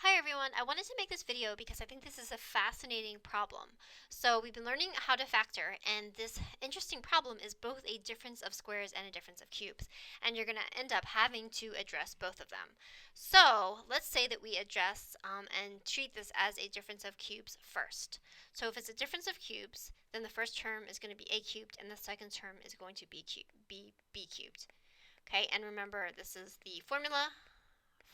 Hi everyone, I wanted to make this video because I think this is a fascinating problem. So we've been learning how to factor, and this interesting problem is both a difference of squares and a difference of cubes, and you're going to end up having to address both of them. So let's say that we address and treat this as a difference of cubes first. So if it's a difference of cubes, then the first term is going to be a cubed and the second term is going to be b cubed. Okay, and remember this is the formula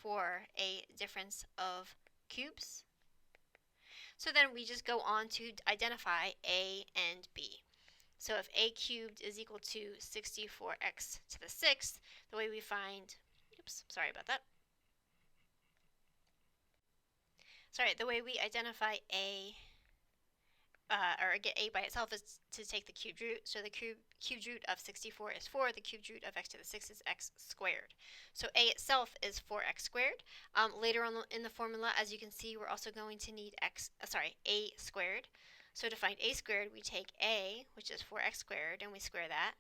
for a difference of cubes. So then we just go on to identify a and b. So if a cubed is equal to 64x to the sixth, the way we find, the way we identify a or get a by itself is to take the cubed root. So the cubed root of 64 is 4. The cubed root of x to the 6 is x squared. So a itself is 4x squared. Later on in the formula, as you can see, we're also going to need a squared. So to find a squared, we take a, which is 4x squared, and we square that.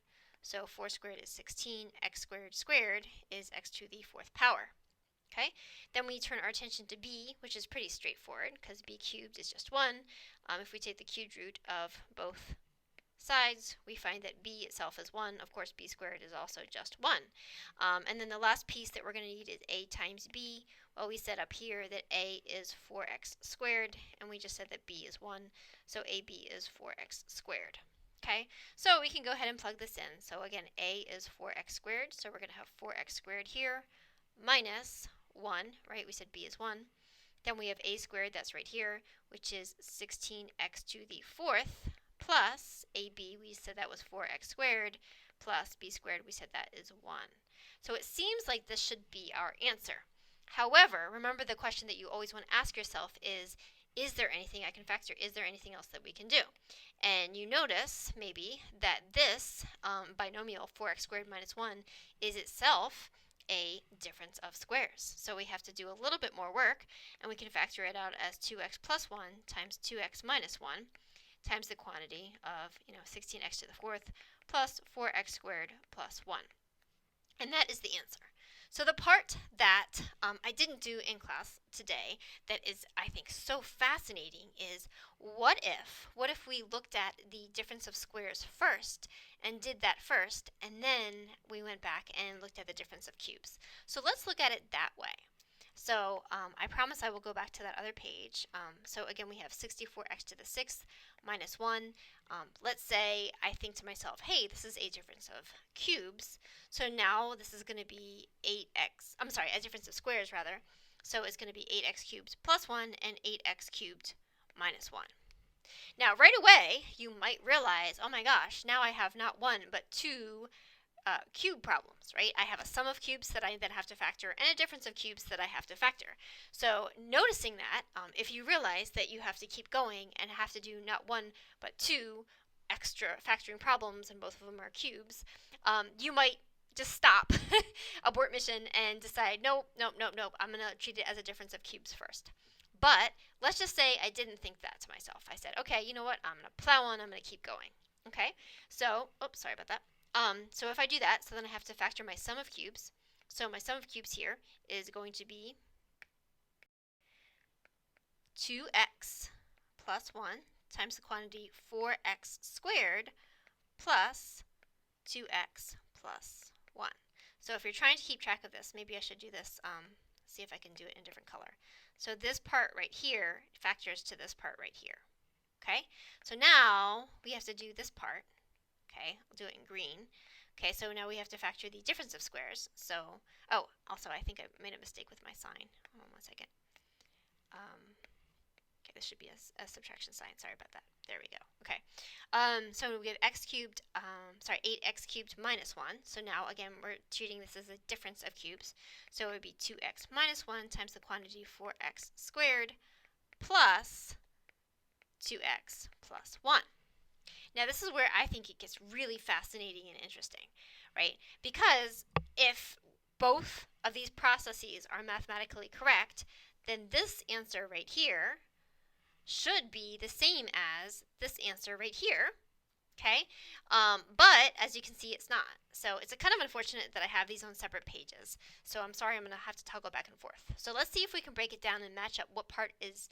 So 4 squared is 16. X squared squared is x to the 4th power. Okay, then we turn our attention to b, which is pretty straightforward because b cubed is just 1. If we take the cubed root of both sides, we find that b itself is 1. Of course, b squared is also just 1. And then the last piece that we're going to need is a times b. Well, we said up here that a is 4x squared, and we just said that b is 1, so ab is 4x squared. Okay, so we can go ahead and plug this in. So again, a is 4x squared, so we're going to have 4x squared here minus 1, right? We said b is 1. Then we have a squared, that's right here, which is 16x to the 4th, plus ab, we said that was 4x squared, plus b squared, we said that is 1. So it seems like this should be our answer. However, remember the question that you always want to ask yourself is there anything I can factor? Is there anything else that we can do? And you notice, maybe, that this binomial, 4x squared minus 1, is itself a difference of squares. So we have to do a little bit more work, and we can factor it out as 2x plus 1 times 2x minus 1 times the quantity of 16x to the 4th plus 4x squared plus 1. And that is the answer. So the part that I didn't do in class today that is, I think, so fascinating is what if we looked at the difference of squares first and did that first, and then we went back and looked at the difference of cubes. So let's look at it that way. So I promise I will go back to that other page. So again, we have 64x to the 6th minus 1. Let's say I think to myself, hey, this is a difference of cubes. So now this is going to be a difference of squares rather. So it's going to be 8x cubed plus 1 and 8x cubed minus 1. Now right away, you might realize, oh my gosh, now I have not one but two cube problems, right? I have a sum of cubes that I then have to factor and a difference of cubes that I have to factor. So noticing that, if you realize that you have to keep going and have to do not one but two extra factoring problems and both of them are cubes, you might just stop, abort mission, and decide, nope, I'm going to treat it as a difference of cubes first. But let's just say I didn't think that to myself. I said, okay, you know what? I'm going to plow on. I'm going to keep going. Okay, so, sorry about that. So if I do that, so then I have to factor my sum of cubes. So my sum of cubes here is going to be 2x plus 1 times the quantity 4x squared plus 2x plus 1. So if you're trying to keep track of this, maybe I should do this, see if I can do it in a different color. So this part right here factors to this part right here. Okay, so now we have to do this part. Okay, I'll do it in green. Okay, so now we have to factor the difference of squares. So, also I think I made a mistake with my sign. Hold on 1 second. Okay, this should be a subtraction sign. Sorry about that. There we go. Okay, so we have 8x cubed minus 1. So now, again, we're treating this as a difference of cubes. So it would be 2x minus 1 times the quantity 4x squared plus 2x plus 1. Now this is where I think it gets really fascinating and interesting, right? Because if both of these processes are mathematically correct, then this answer right here should be the same as this answer right here, Okay, but as you can see, it's not. So it's kind of unfortunate that I have these on separate pages. So I'm sorry, I'm going to have to toggle back and forth. So let's see if we can break it down and match up what part is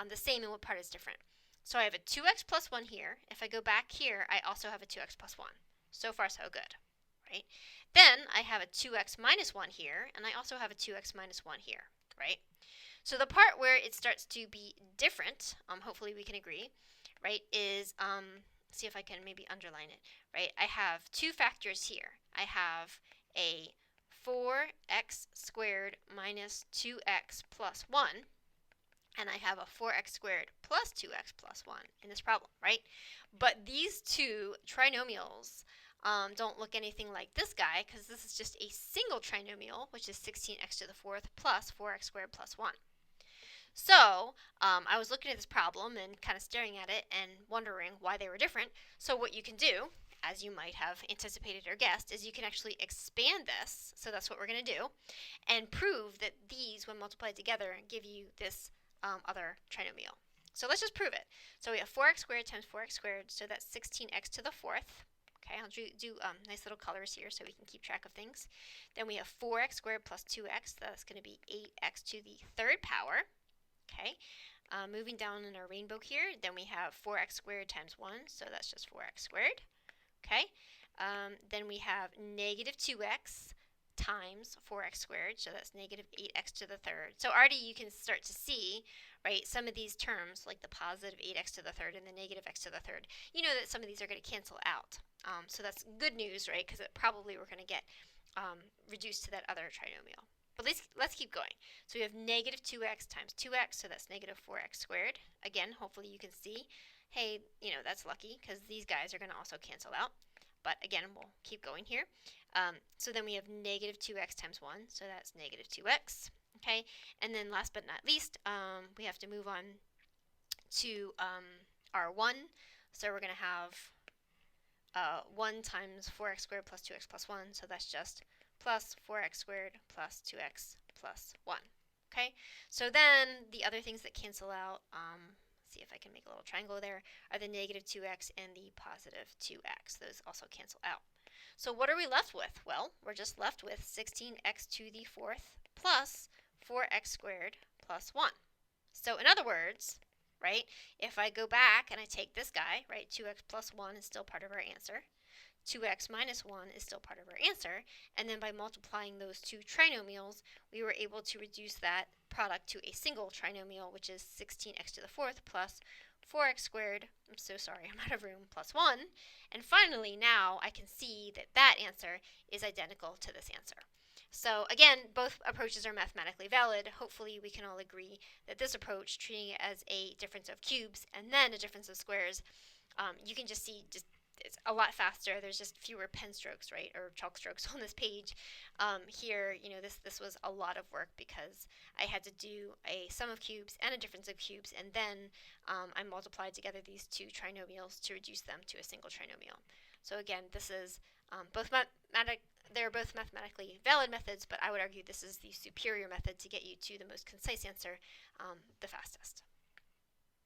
the same and what part is different. So I have a 2x plus 1 here. If I go back here, I also have a 2x plus 1. So far, so good, right? Then I have a 2x minus 1 here, and I also have a 2x minus 1 here, right? So the part where it starts to be different, hopefully we can agree, right, is, see if I can maybe underline it, right? I have two factors here. I have a 4x squared minus 2x plus 1, and I have a 4x squared plus 2x plus 1 in this problem, right? But these two trinomials don't look anything like this guy, because this is just a single trinomial, which is 16x to the fourth plus 4x squared plus 1. So I was looking at this problem and kind of staring at it and wondering why they were different. So what you can do, as you might have anticipated or guessed, is you can actually expand this, so that's what we're going to do, and prove that these, when multiplied together, give you this other trinomial. So let's just prove it. So we have 4x squared times 4x squared, so that's 16x to the fourth. Okay, I'll do nice little colors here so we can keep track of things. Then we have 4x squared plus 2x, that's going to be 8x to the third power. Okay, moving down in our rainbow here, then we have 4x squared times 1, so that's just 4x squared. Okay, then we have negative 2x times 4x squared, so that's negative 8x to the third. So already you can start to see, right, some of these terms, like the positive 8x to the third and the negative x to the third, you know that some of these are going to cancel out. So that's good news, right, because probably we're going to get reduced to that other trinomial. But let's keep going. So we have negative 2x times 2x, so that's negative 4x squared. Again, hopefully you can see, hey, you know, that's lucky because these guys are going to also cancel out. But again, we'll keep going here. So then we have negative 2x times 1, so that's negative 2x. Okay, and then last but not least, we have to move on to our 1. So we're going to have 1 times 4x squared plus 2x plus 1, so that's just plus 4x squared plus 2x plus 1. Okay, so then the other things that cancel out, see if I can make a little triangle there, are the negative 2x and the positive 2x. Those also cancel out. So what are we left with? Well, we're just left with 16x to the fourth plus 4x squared plus 1. So in other words, right, if I go back and I take this guy, right, 2x plus 1 is still part of our answer. 2x minus 1 is still part of our answer, and then by multiplying those two trinomials, we were able to reduce that product to a single trinomial, which is 16x to the fourth plus 4x squared, I'm so sorry, I'm out of room, plus 1. And finally, now I can see that that answer is identical to this answer. So again, both approaches are mathematically valid. Hopefully we can all agree that this approach, treating it as a difference of cubes and then a difference of squares, you can just see it's a lot faster. There's just fewer pen strokes, right, or chalk strokes on this page. Here, you know, this was a lot of work because I had to do a sum of cubes and a difference of cubes, and then I multiplied together these two trinomials to reduce them to a single trinomial. So again, this is they're both mathematically valid methods, but I would argue this is the superior method to get you to the most concise answer the fastest.